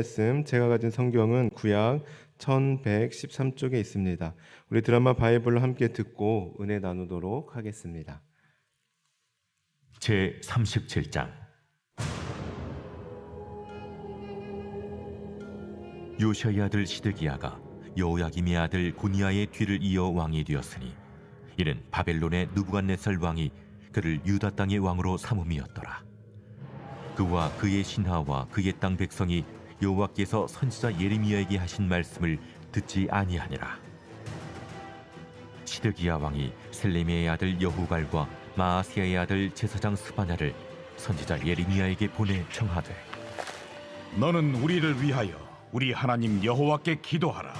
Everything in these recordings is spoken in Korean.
말씀 제가 가진 성경은 구약 1113쪽에 있습니다. 우리 드라마 바이블로 함께 듣고 은혜 나누도록 하겠습니다. 제 37장. 요시아의 아들 시드기야가 여호야김의 아들 고니야의 뒤를 이어 왕이 되었으니 이는 바벨론의 느부갓네살 왕이 그를 유다 땅의 왕으로 삼음이었더라. 그와 그의 신하와 그의 땅 백성이 여호와께서 선지자 예레미야에게 하신 말씀을 듣지 아니하니라. 시드기야 왕이 셀레미의 아들 여후갈과 마아스야의 아들 제사장 스바냐를 선지자 예레미야에게 보내 청하되, 너는 우리를 위하여 우리 하나님 여호와께 기도하라.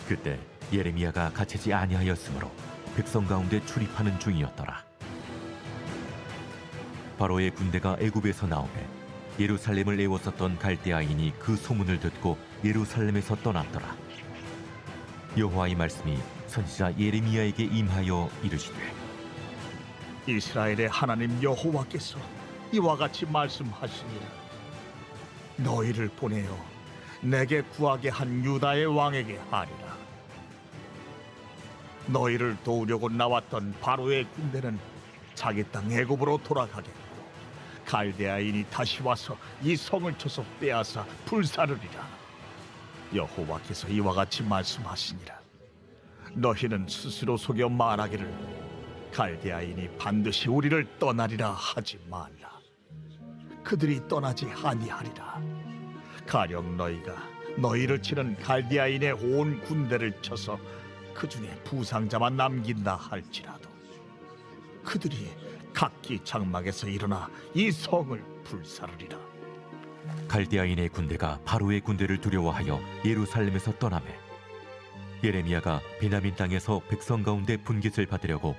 그때 예레미야가 갇히지 아니하였으므로 백성 가운데 출입하는 중이었더라. 바로의 군대가 애굽에서 나오매 예루살렘을 애워쌌던 갈대아인이 그 소문을 듣고 예루살렘에서 떠났더라. 여호와의 말씀이 선지자 예레미야에게 임하여 이르시되, 이스라엘의 하나님 여호와께서 이와 같이 말씀하시니라. 너희를 보내어 내게 구하게 한 유다의 왕에게 하리라. 너희를 도우려고 나왔던 바로의 군대는 자기 땅 애굽으로 돌아가겠고 갈대아인이 다시 와서 이 성을 쳐서 빼앗아 불사르리라. 여호와께서 이와 같이 말씀하시니라. 너희는 스스로 속여 말하기를 갈대아인이 반드시 우리를 떠나리라 하지 말라. 그들이 떠나지 아니하리라. 가령 너희가 너희를 치는 갈대아인의 온 군대를 쳐서 그 중에 부상자만 남긴다 할지라도 그들이 각기 장막에서 일어나 이 성을 불사르리라. 갈대아인의 군대가 바로의 군대를 두려워하여 예루살렘에서 떠나매 예레미야가 베냐민 땅에서 백성 가운데 분깃을 받으려고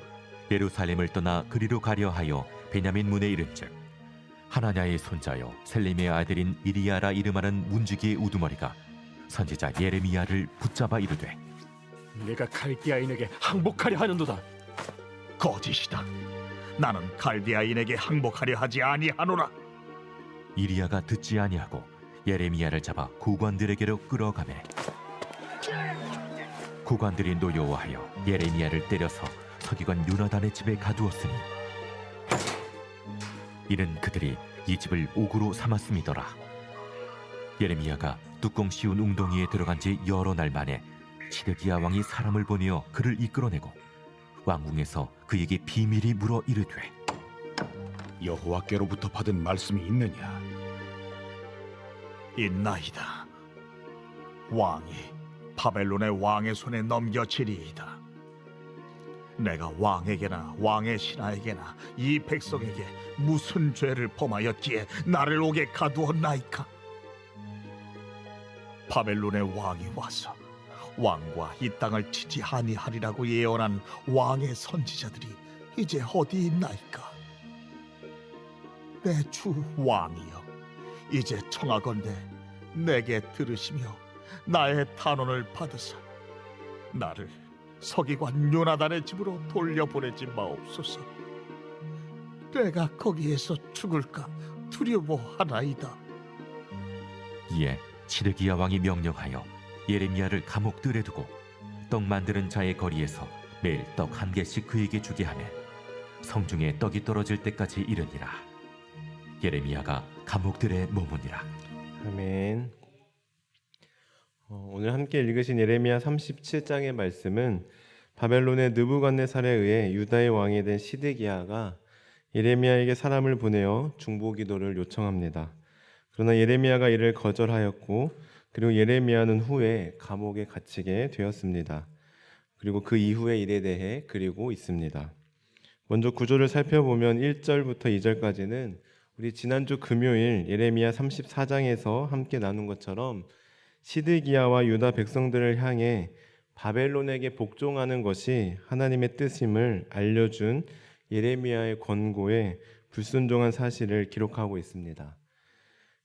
예루살렘을 떠나 그리로 가려 하여 베냐민 문에 이른즉 하나냐의 손자여 셀레미의 아들인 이리야라 이름하는 문지기의 우두머리가 선지자 예레미야를 붙잡아 이르되, 내가 갈대아인에게 항복하려 하는도다. 거짓이다. 나는 갈대아인에게 항복하려 하지 아니하노라. 이리야가 듣지 아니하고 예레미야를 잡아 고관들에게로 끌어가매 고관들이 노여워하여 예레미야를 때려서 서기관 요나단의 집에 가두었으니 이는 그들이 이 집을 옥으로 삼았음이더라. 예레미야가 뚜껑 씌운 웅덩이에 들어간 지 여러 날 만에 시드기야 왕이 사람을 보내어 그를 이끌어내고 왕궁에서 그에게 비밀이 물어 이르되, 여호와께로부터 받은 말씀이 있느냐? 있나이다. 왕이 바벨론의 왕의 손에 넘겨지리이다. 내가 왕에게나 왕의 신하에게나 이 백성에게 무슨 죄를 범하였기에 나를 옥에 가두었나이까? 바벨론의 왕이 와서 왕과 이 땅을 치지 아니하리라고 예언한 왕의 선지자들이 이제 어디 있나이까? 내 주 왕이여, 이제 청하건대 내게 들으시며 나의 탄원을 받으사 나를 서기관 요나단의 집으로 돌려보내지 마옵소서. 내가 거기에서 죽을까 두려워하나이다. 이에 시드기야 왕이 명령하여 예레미야를 감옥들에 두고 떡 만드는 자의 거리에서 매일 떡 한 개씩 그에게 주게 하며 성중에 떡이 떨어질 때까지 이르니라. 예레미야가 감옥들에 머무니라. 아멘. 오늘 함께 읽으신 예레미야 37장의 말씀은 바벨론의 느부갓네살에 의해 유다의 왕이 된 시드기야가 예레미야에게 사람을 보내어 중보기도를 요청합니다. 그러나 예레미야가 이를 거절하였고 그리고 예레미야는 후에 감옥에 갇히게 되었습니다. 그리고 그 이후의 일에 대해 그리고 있습니다. 먼저 구조를 살펴보면 1절부터 2절까지는 우리 지난주 금요일 예레미야 34장에서 함께 나눈 것처럼 시드기야와 유다 백성들을 향해 바벨론에게 복종하는 것이 하나님의 뜻임을 알려준 예레미야의 권고에 불순종한 사실을 기록하고 있습니다.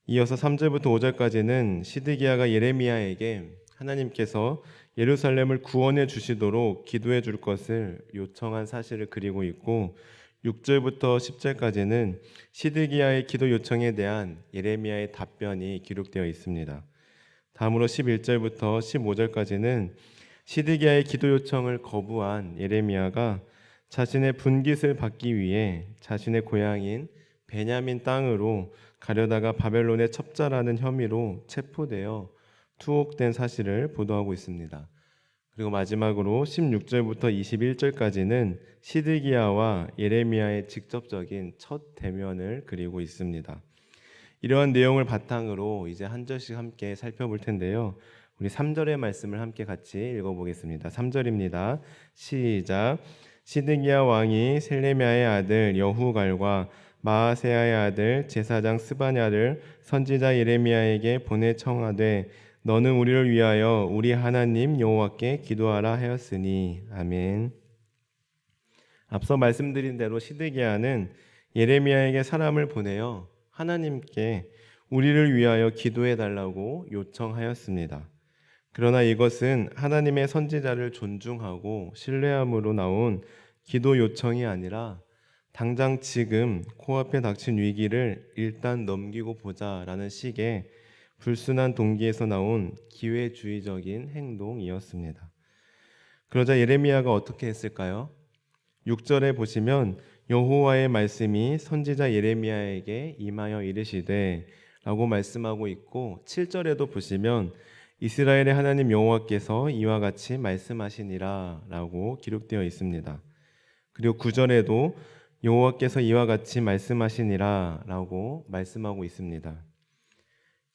이어서 3절부터 5절까지는 시드기야가 예레미야에게 하나님께서 예루살렘을 구원해 주시도록 기도해 줄 것을 요청한 사실을 그리고 있고 6절부터 10절까지는 시드기야의 기도 요청에 대한 예레미야의 답변이 기록되어 있습니다. 다음으로 11절부터 15절까지는 시드기야의 기도 요청을 거부한 예레미야가 자신의 분깃을 받기 위해 자신의 고향인 베냐민 땅으로 가려다가 바벨론에 첩자라는 혐의로 체포되어 투옥된 사실을 보도하고 있습니다. 그리고 마지막으로 16절부터 21절까지는 시드기야와 예레미야의 직접적인 첫 대면을 그리고 있습니다. 이러한 내용을 바탕으로 이제 한 절씩 함께 살펴볼 텐데요. 우리 3절의 말씀을 함께 같이 읽어보겠습니다. 3절입니다. 시작. 시드기야 왕이 셀레미야의 아들 여후갈과 마아세야의 아들 제사장 스반의 아들 선지자 예레미야에게 보내 청하되 너는 우리를 위하여 우리 하나님 여호와께 기도하라 하였으니. 아멘. 앞서 말씀드린 대로 시드기야는 예레미야에게 사람을 보내어 하나님께 우리를 위하여 기도해 달라고 요청하였습니다. 그러나 이것은 하나님의 선지자를 존중하고 신뢰함으로 나온 기도 요청이 아니라 당장 지금 코앞에 닥친 위기를 일단 넘기고 보자라는 식의 불순한 동기에서 나온 기회주의적인 행동이었습니다. 그러자 예레미야가 어떻게 했을까요? 6절에 보시면 여호와의 말씀이 선지자 예레미야에게 임하여 이르시되 라고 말씀하고 있고 7절에도 보시면 이스라엘의 하나님 여호와께서 이와 같이 말씀하시니라 라고 기록되어 있습니다. 그리고 9절에도 여호와께서 이와 같이 말씀하시니라 라고 말씀하고 있습니다.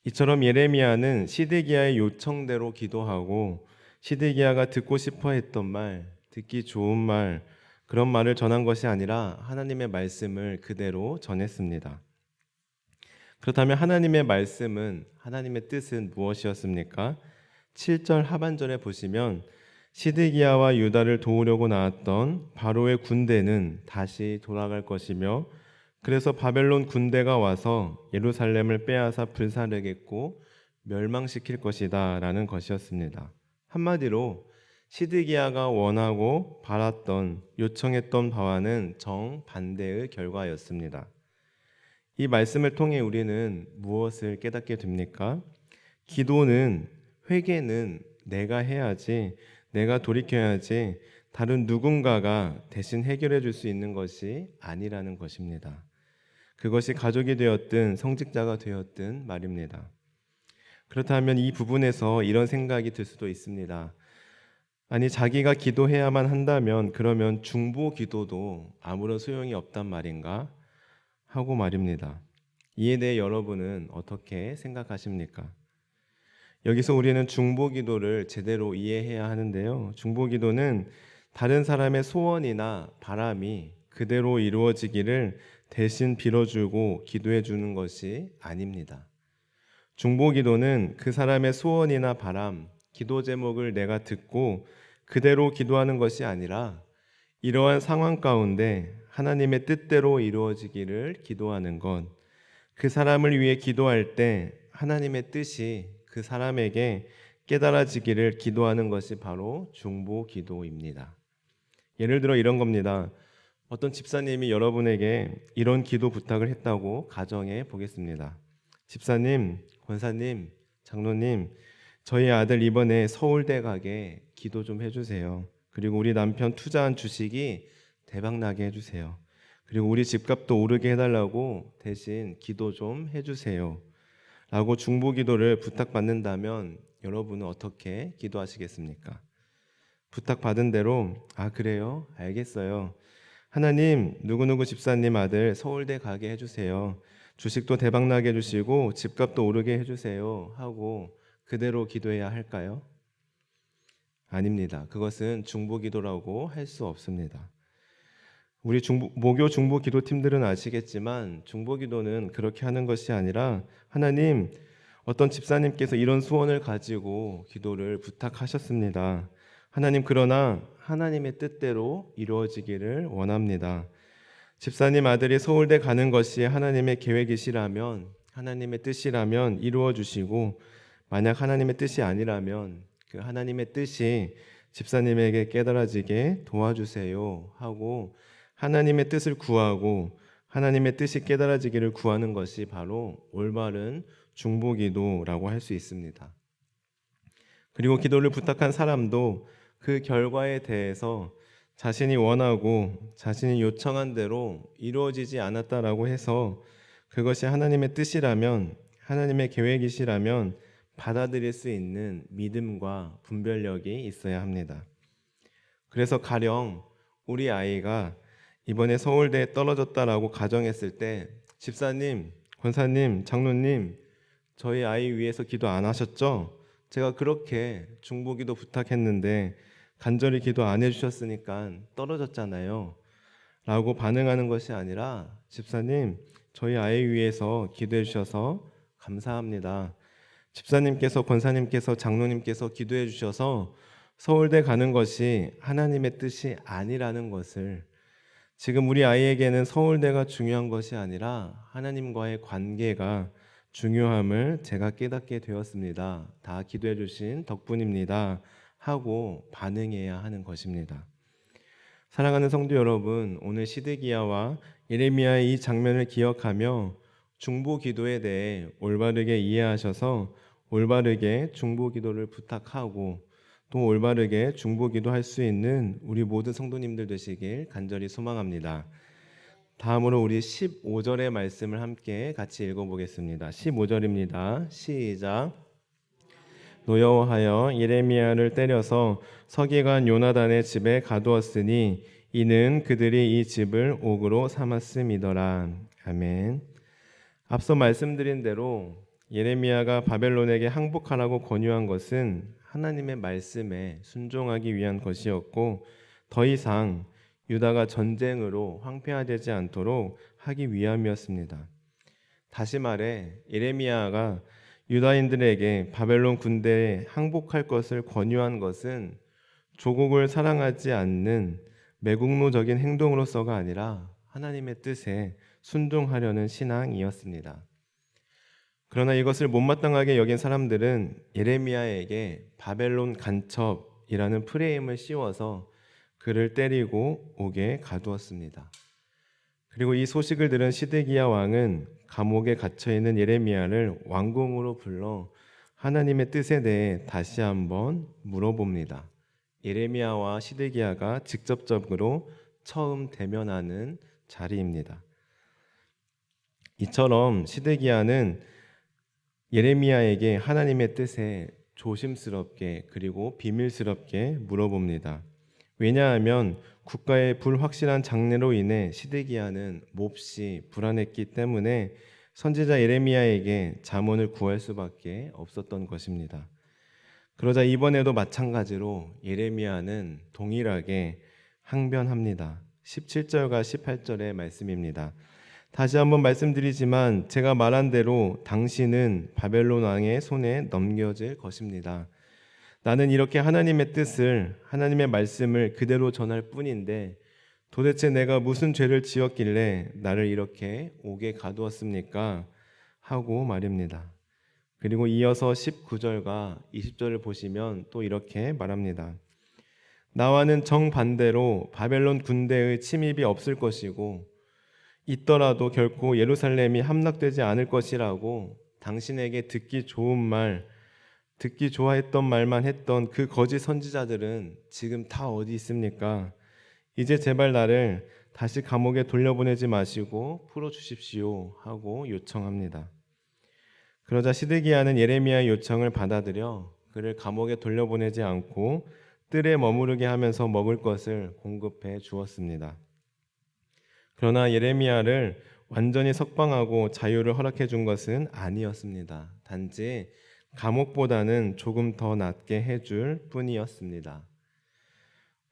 이처럼 예레미야는 시드기야의 요청대로 기도하고 시드기야가 듣고 싶어 했던 말, 듣기 좋은 말, 그런 말을 전한 것이 아니라 하나님의 말씀을 그대로 전했습니다. 그렇다면 하나님의 말씀은, 하나님의 뜻은 무엇이었습니까? 7절 하반절에 보시면 시드기야와 유다를 도우려고 나왔던 바로의 군대는 다시 돌아갈 것이며 그래서 바벨론 군대가 와서 예루살렘을 빼앗아 불사르겠고 멸망시킬 것이다 라는 것이었습니다. 한마디로 시드기야가 원하고 바랐던, 요청했던 바와는 정반대의 결과였습니다. 이 말씀을 통해 우리는 무엇을 깨닫게 됩니까? 기도는, 회개는 내가 해야지, 내가 돌이켜야지 다른 누군가가 대신 해결해 줄 수 있는 것이 아니라는 것입니다. 그것이 가족이 되었든 성직자가 되었든 말입니다. 그렇다면 이 부분에서 이런 생각이 들 수도 있습니다. 아니, 자기가 기도해야만 한다면 그러면 중보 기도도 아무런 소용이 없단 말인가? 하고 말입니다. 이에 대해 여러분은 어떻게 생각하십니까? 여기서 우리는 중보 기도를 제대로 이해해야 하는데요. 중보 기도는 다른 사람의 소원이나 바람이 그대로 이루어지기를 대신 빌어주고 기도해 주는 것이 아닙니다. 중보 기도는 그 사람의 소원이나 바람, 기도 제목을 내가 듣고 그대로 기도하는 것이 아니라 이러한 상황 가운데 하나님의 뜻대로 이루어지기를 기도하는 것, 그 사람을 위해 기도할 때 하나님의 뜻이 그 사람에게 깨달아지기를 기도하는 것이 바로 중보 기도입니다. 예를 들어 이런 겁니다. 어떤 집사님이 여러분에게 이런 기도 부탁을 했다고 가정해 보겠습니다. 집사님, 권사님, 장로님, 저희 아들 이번에 서울대 가게 기도 좀 해주세요. 그리고 우리 남편 투자한 주식이 대박나게 해주세요. 그리고 우리 집값도 오르게 해달라고 대신 기도 좀 해주세요. 라고 중보 기도를 부탁받는다면 여러분은 어떻게 기도하시겠습니까? 부탁받은 대로 그래요? 알겠어요. 하나님, 누구누구 집사님 아들 서울대 가게 해주세요. 주식도 대박나게 해주시고 집값도 오르게 해주세요 하고 그대로 기도해야 할까요? 아닙니다. 그것은 중보 기도라고 할 수 없습니다. 우리 모교 중보 기도팀들은 아시겠지만 중보 기도는 그렇게 하는 것이 아니라 하나님, 어떤 집사님께서 이런 소원을 가지고 기도를 부탁하셨습니다. 하나님, 그러나 하나님의 뜻대로 이루어지기를 원합니다. 집사님 아들이 서울대 가는 것이 하나님의 계획이시라면, 하나님의 뜻이라면 이루어 주시고, 만약 하나님의 뜻이 아니라면 그 하나님의 뜻이 집사님에게 깨달아지게 도와주세요 하고 하나님의 뜻을 구하고 하나님의 뜻이 깨달아지기를 구하는 것이 바로 올바른 중보기도라고 할 수 있습니다. 그리고 기도를 부탁한 사람도 그 결과에 대해서 자신이 원하고 자신이 요청한 대로 이루어지지 않았다라고 해서 그것이 하나님의 뜻이라면, 하나님의 계획이시라면 받아들일 수 있는 믿음과 분별력이 있어야 합니다. 그래서 가령 우리 아이가 이번에 서울대에 떨어졌다라고 가정했을 때 집사님, 권사님, 장로님, 저희 아이 위해서 기도 안 하셨죠? 제가 그렇게 중보기도 부탁했는데 간절히 기도 안 해주셨으니까 떨어졌잖아요 라고 반응하는 것이 아니라 집사님, 저희 아이 위해서 기도해 주셔서 감사합니다. 집사님께서, 권사님께서, 장로님께서 기도해 주셔서 서울대 가는 것이 하나님의 뜻이 아니라는 것을, 지금 우리 아이에게는 서울대가 중요한 것이 아니라 하나님과의 관계가 중요함을 제가 깨닫게 되었습니다. 다 기도해 주신 덕분입니다 하고 반응해야 하는 것입니다. 사랑하는 성도 여러분, 오늘 시드기야와 예레미야의 이 장면을 기억하며 중보 기도에 대해 올바르게 이해하셔서 올바르게 중보 기도를 부탁하고 또 올바르게 중보 기도할 수 있는 우리 모든 성도님들 되시길 간절히 소망합니다. 다음으로 우리 15절의 말씀을 함께 같이 읽어보겠습니다. 15절입니다. 시작. 노여워하여 예레미야를 때려서 서기관 요나단의 집에 가두었으니 이는 그들이 이 집을 옥으로 삼았음이더라. 아멘. 앞서 말씀드린 대로 예레미야가 바벨론에게 항복하라고 권유한 것은 하나님의 말씀에 순종하기 위한 것이었고 더 이상 유다가 전쟁으로 황폐화되지 않도록 하기 위함이었습니다. 다시 말해 예레미야가 유다인들에게 바벨론 군대에 항복할 것을 권유한 것은 조국을 사랑하지 않는 매국노적인 행동으로서가 아니라 하나님의 뜻에 순종하려는 신앙이었습니다. 그러나 이것을 못마땅하게 여긴 사람들은 예레미야에게 바벨론 간첩이라는 프레임을 씌워서 그를 때리고 옥에 가두었습니다. 그리고 이 소식을 들은 시드기야 왕은 감옥에 갇혀 있는 예레미야를 왕궁으로 불러 하나님의 뜻에 대해 다시 한번 물어봅니다. 예레미야와 시드기야가 직접적으로 처음 대면하는 자리입니다. 이처럼 시드기야는 예레미야에게 하나님의 뜻에 조심스럽게 그리고 비밀스럽게 물어봅니다. 왜냐하면 국가의 불확실한 장래로 인해 시드기야는 몹시 불안했기 때문에 선지자 예레미야에게 잠언을 구할 수밖에 없었던 것입니다. 그러자 이번에도 마찬가지로 예레미야는 동일하게 항변합니다. 17절과 18절의 말씀입니다. 다시 한번 말씀드리지만 제가 말한 대로 당신은 바벨론 왕의 손에 넘겨질 것입니다. 나는 이렇게 하나님의 뜻을, 하나님의 말씀을 그대로 전할 뿐인데 도대체 내가 무슨 죄를 지었길래 나를 이렇게 옥에 가두었습니까? 하고 말입니다. 그리고 이어서 19절과 20절을 보시면 또 이렇게 말합니다. 나와는 정반대로 바벨론 군대의 침입이 없을 것이고 있더라도 결코 예루살렘이 함락되지 않을 것이라고 당신에게 듣기 좋은 말, 듣기 좋아했던 말만 했던 그 거짓 선지자들은 지금 다 어디 있습니까? 이제 제발 나를 다시 감옥에 돌려보내지 마시고 풀어주십시오 하고 요청합니다. 그러자 시드기야는 예레미야의 요청을 받아들여 그를 감옥에 돌려보내지 않고 뜰에 머무르게 하면서 먹을 것을 공급해 주었습니다. 그러나 예레미야를 완전히 석방하고 자유를 허락해 준 것은 아니었습니다. 단지 감옥보다는 조금 더 낫게 해줄 뿐이었습니다.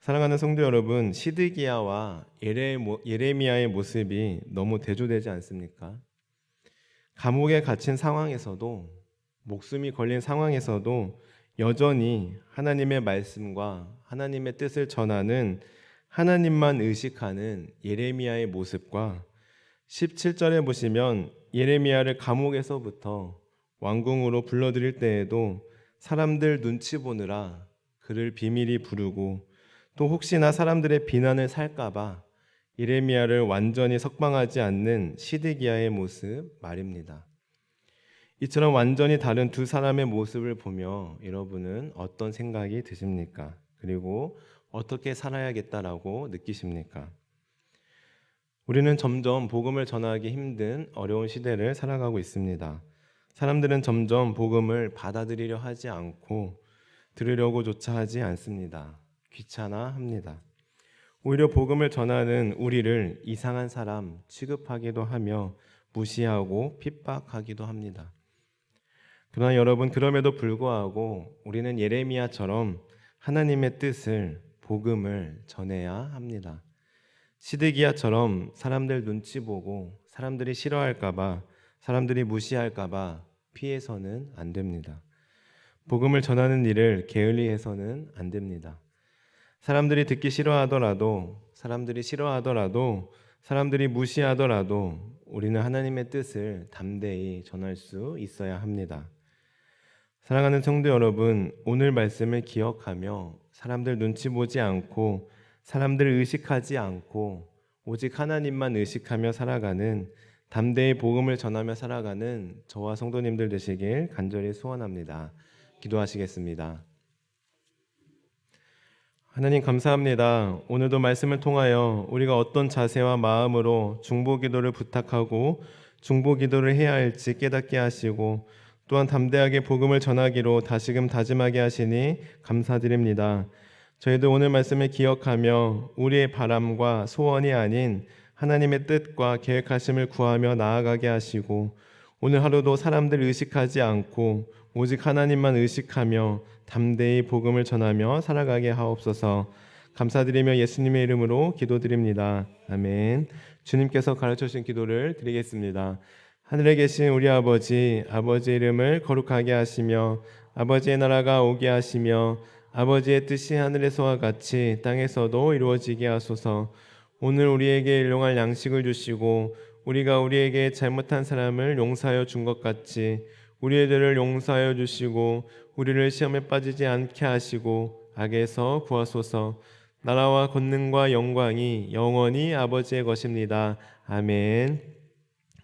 사랑하는 성도 여러분, 시드기야와 예레미야의 모습이 너무 대조되지 않습니까? 감옥에 갇힌 상황에서도, 목숨이 걸린 상황에서도 여전히 하나님의 말씀과 하나님의 뜻을 전하는 하나님만 의식하는 예레미야의 모습과 17절에 보시면 예레미야를 감옥에서부터 왕궁으로 불러들일 때에도 사람들 눈치 보느라 그를 비밀히 부르고 또 혹시나 사람들의 비난을 살까 봐 예레미야를 완전히 석방하지 않는 시드기야의 모습 말입니다. 이처럼 완전히 다른 두 사람의 모습을 보며 여러분은 어떤 생각이 드십니까? 그리고 어떻게 살아야겠다라고 느끼십니까? 우리는 점점 복음을 전하기 힘든 어려운 시대를 살아가고 있습니다. 사람들은 점점 복음을 받아들이려 하지 않고 들으려고조차 하지 않습니다. 귀찮아합니다. 오히려 복음을 전하는 우리를 이상한 사람 취급하기도 하며 무시하고 핍박하기도 합니다. 그러나 여러분, 그럼에도 불구하고 우리는 예레미야처럼 하나님의 뜻을, 복음을 전해야 합니다. 시드기야처럼 사람들 눈치 보고 사람들이 싫어할까봐, 사람들이 무시할까봐 피해서는 안 됩니다. 복음을 전하는 일을 게을리해서는 안 됩니다. 사람들이 듣기 싫어하더라도, 사람들이 무시하더라도 우리는 하나님의 뜻을 담대히 전할 수 있어야 합니다. 사랑하는 성도 여러분, 오늘 말씀을 기억하며 사람들 눈치 보지 않고 사람들을 의식하지 않고 오직 하나님만 의식하며 살아가는, 담대히 복음을 전하며 살아가는 저와 성도님들 되시길 간절히 소원합니다. 기도하시겠습니다. 하나님 감사합니다. 오늘도 말씀을 통하여 우리가 어떤 자세와 마음으로 중보기도를 부탁하고 중보기도를 해야 할지 깨닫게 하시고, 또한 담대하게 복음을 전하기로 다시금 다짐하게 하시니 감사드립니다. 저희도 오늘 말씀을 기억하며 우리의 바람과 소원이 아닌 하나님의 뜻과 계획하심을 구하며 나아가게 하시고, 오늘 하루도 사람들 의식하지 않고 오직 하나님만 의식하며 담대히 복음을 전하며 살아가게 하옵소서. 감사드리며 예수님의 이름으로 기도드립니다. 아멘. 주님께서 가르쳐 주신 기도를 드리겠습니다. 하늘에 계신 우리 아버지, 아버지의 이름을 거룩하게 하시며 아버지의 나라가 오게 하시며 아버지의 뜻이 하늘에서와 같이 땅에서도 이루어지게 하소서. 오늘 우리에게 일용할 양식을 주시고 우리가 우리에게 잘못한 사람을 용서하여 준 것 같이 우리의 죄를 용서하여 주시고 우리를 시험에 빠지지 않게 하시고 악에서 구하소서. 나라와 권능과 영광이 영원히 아버지의 것입니다. 아멘.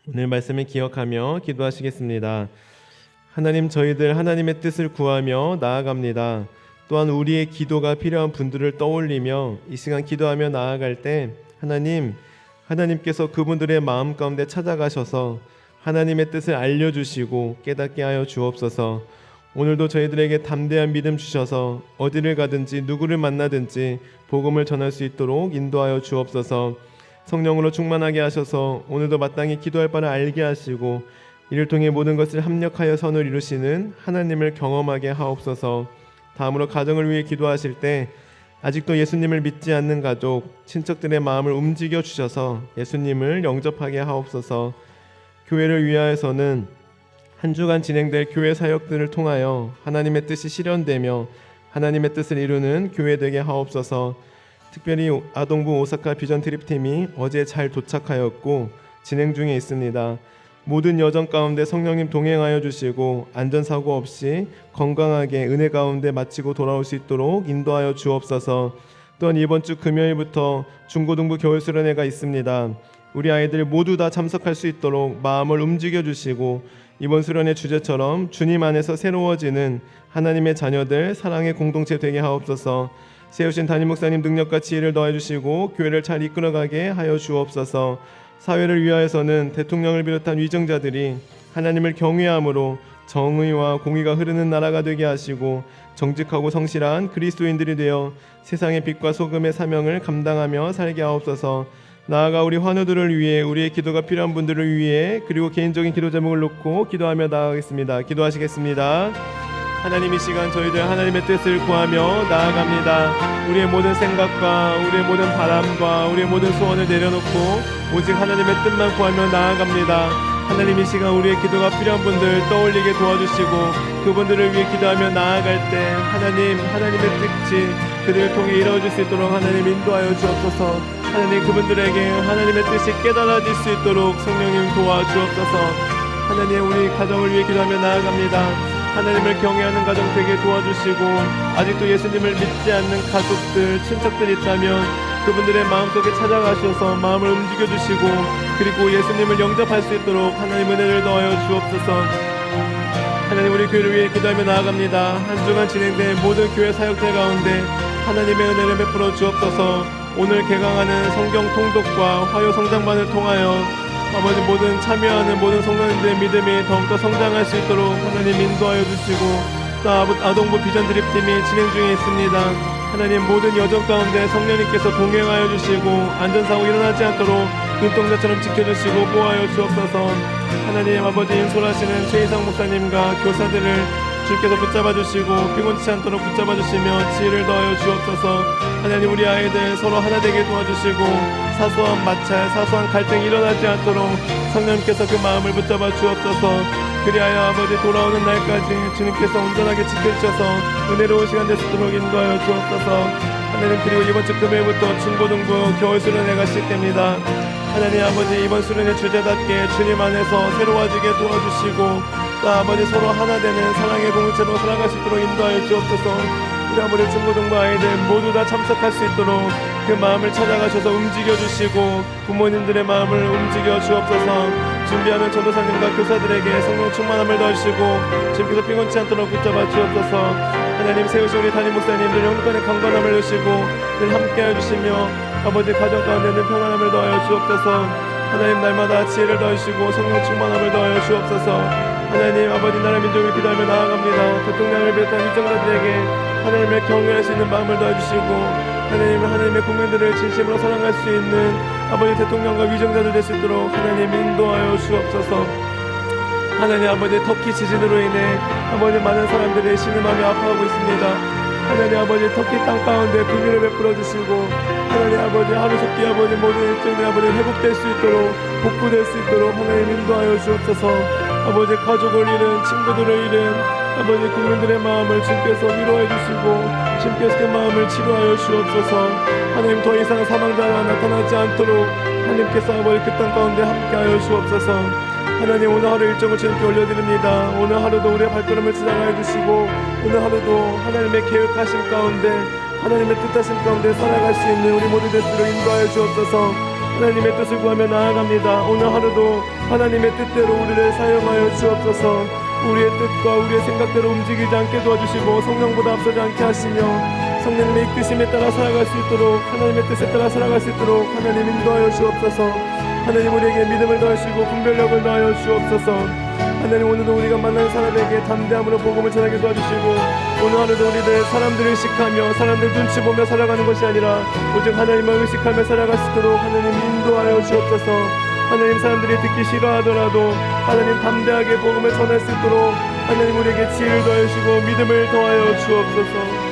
오늘 말씀을 기억하며 기도하시겠습니다. 하나님, 저희들 하나님의 뜻을 구하며 나아갑니다. 또한 우리의 기도가 필요한 분들을 떠올리며 이 시간 기도하며 나아갈 때 하나님께서 그분들의 마음 가운데 찾아가셔서 하나님의 뜻을 알려주시고 깨닫게 하여 주옵소서. 오늘도 저희들에게 담대한 믿음 주셔서 어디를 가든지 누구를 만나든지 복음을 전할 수 있도록 인도하여 주옵소서. 성령으로 충만하게 하셔서 오늘도 마땅히 기도할 바를 알게 하시고 이를 통해 모든 것을 합력하여 선을 이루시는 하나님을 경험하게 하옵소서. 다음으로 가정을 위해 기도하실 때 아직도 예수님을 믿지 않는 가족, 친척들의 마음을 움직여 주셔서 예수님을 영접하게 하옵소서. 교회를 위하여서는 한 주간 진행될 교회 사역들을 통하여 하나님의 뜻이 실현되며 하나님의 뜻을 이루는 교회 되게 하옵소서. 특별히 아동부 오사카 비전 트립팀이 어제 잘 도착하였고 진행 중에 있습니다. 모든 여정 가운데 성령님 동행하여 주시고 안전사고 없이 건강하게 은혜 가운데 마치고 돌아올 수 있도록 인도하여 주옵소서. 또한 이번 주 금요일부터 중고등부 겨울수련회가 있습니다. 우리 아이들 모두 다 참석할 수 있도록 마음을 움직여 주시고 이번 수련회 주제처럼 주님 안에서 새로워지는 하나님의 자녀들 사랑의 공동체 되게 하옵소서. 세우신 담임 목사님 능력과 지혜를 더해 주시고 교회를 잘 이끌어가게 하여 주옵소서. 사회를 위하여서는 대통령을 비롯한 위정자들이 하나님을 경외함으로 정의와 공의가 흐르는 나라가 되게 하시고 정직하고 성실한 그리스도인들이 되어 세상의 빛과 소금의 사명을 감당하며 살게 하옵소서. 나아가 우리 환우들을 위해 우리의 기도가 필요한 분들을 위해 그리고 개인적인 기도 제목을 놓고 기도하며 나아가겠습니다. 기도하시겠습니다. 하나님, 이 시간 저희들 하나님의 뜻을 구하며 나아갑니다. 우리의 모든 생각과 우리의 모든 바람과 우리의 모든 소원을 내려놓고 오직 하나님의 뜻만 구하며 나아갑니다. 하나님, 이 시간 우리의 기도가 필요한 분들 떠올리게 도와주시고 그분들을 위해 기도하며 나아갈 때 하나님의 뜻이 그들을 통해 이루어질 수 있도록 하나님 인도하여 주옵소서. 하나님, 그분들에게 하나님의 뜻이 깨달아질 수 있도록 성령님 도와주옵소서. 하나님, 우리 가정을 위해 기도하며 나아갑니다. 하나님을 경외하는 가정 되게 도와주시고 아직도 예수님을 믿지 않는 가족들, 친척들 있다면 그분들의 마음속에 찾아가셔서 마음을 움직여 주시고 그리고 예수님을 영접할 수 있도록 하나님 은혜를 더하여 주옵소서. 하나님 우리 교회를 위해 기도하며 나아갑니다. 한 주간 진행된 모든 교회 사역들 가운데 하나님의 은혜를 베풀어 주옵소서. 오늘 개강하는 성경 통독과 화요 성장반을 통하여 아버지 모든 참여하는 모든 성도님들의 믿음이 더욱더 성장할 수 있도록 하나님 인도하여 주시고 또 아동부 비전 드립팀이 진행 중에 있습니다. 하나님 모든 여정 가운데 성령님께서 동행하여 주시고 안전사고 일어나지 않도록 눈동자처럼 지켜주시고 보호하여 주옵소서. 하나님 아버지 인솔하시는 최희상 목사님과 교사들을 주께서 붙잡아 주시고 피곤치 않도록 붙잡아 주시며 지혜를 더하여 주옵소서. 하나님 우리 아이들 서로 하나 되게 도와주시고 사소한 마찰 사소한 갈등이 일어나지 않도록 성령님께서 그 마음을 붙잡아 주옵소서. 그리하여 아버지 돌아오는 날까지 주님께서 온전하게 지켜주셔서 은혜로운 시간 될 수 있도록 인도하여 주옵소서. 하나님 그리고 이번 주 금요일부터 중고등부 겨울 수련회가 시작됩니다. 하나님 아버지 이번 수련회 주제답게 주님 안에서 새로워지게 도와주시고 또 아버지 서로 하나 되는 사랑의 공동체로 살아갈 수 있도록 인도하여 주옵소서. 우리 아버지 중고등부 아이들 모두 다 참석할 수 있도록 그 마음을 찾아가셔서 움직여 주시고 부모님들의 마음을 움직여 주옵소서. 준비하는 전도사님과 교사들에게 성령 충만함을 더하시고 주님께서 피곤치 않도록 붙잡아 주옵소서. 하나님 세우신 우리 담임 목사님들 영육간의 강건함을 주시고 늘 함께하여 주시며 아버지 가정 가운데 늘 평안함을 더하여 주옵소서. 하나님 날마다 지혜를 더하시고 성령 충만함을 더하여 주옵소서. 하나님 아버지 나라 민족을 기도하며 나아갑니다. 대통령을 비롯한 위정자들에게 하나님을 경외할 수 있는 마음을 더해주시고 하나님의 국민들을 진심으로 사랑할 수 있는 아버지 대통령과 위정자들 될 수 있도록 하나님 인도하여 주옵소서. 하나님 아버지 터키 지진으로 인해 아버지 많은 사람들이 신음하며 아파하고 있습니다. 하나님 아버지 터키 땅 가운데 긍휼을 베풀어 주시고 하나님 아버지 하루속히 아버지 모든 일정들이 아버지 회복될 수 있도록 복구될 수 있도록 하나님 인도하여 주옵소서. 아버지 가족을 잃은 친구들을 잃은 아버지 국민들의 마음을 주께서 위로해 주시고 주께서 그 마음을 치료하여 주옵소서. 하나님 더 이상 사망자가 나타나지 않도록 하나님께서 아버지 그 땅 가운데 함께하여 주옵소서. 하나님 오늘 하루 일정을 주님께 올려드립니다. 오늘 하루도 우리의 발걸음을 지나가해 주시고 오늘 하루도 하나님의 계획하심 가운데 하나님의 뜻하심 가운데 살아갈 수 있는 우리 모두 될수록 인도하여 주옵소서. 하나님의 뜻을 구하며 나아갑니다. 오늘 하루도 하나님의 뜻대로 우리를 사용하여 주옵소서. 우리의 뜻과 우리의 생각대로 움직이지 않게 도와주시고 성령보다 앞서지 않게 하시며 성령님의 이끄심에 따라 살아갈 수 있도록 하나님의 뜻에 따라 살아갈 수 있도록 하나님 인도하여 주옵소서. 하나님 우리에게 믿음을 더하시고 분별력을 더하여 주옵소서. 하나님 오늘도 우리가 만나는 사람에게 담대함으로 복음을 전하게 도와주시고 오늘 하루도 우리들 사람들을 의식하며 사람들 눈치 보며 살아가는 것이 아니라 오직 하나님을 의식하며 살아갈 수 있도록 하나님 인도하여 주옵소서. 하나님 사람들이 듣기 싫어하더라도 하나님 담대하게 복음을 전할 수 있도록 하나님 우리에게 지혜를 더하시고 믿음을 더하여 주옵소서.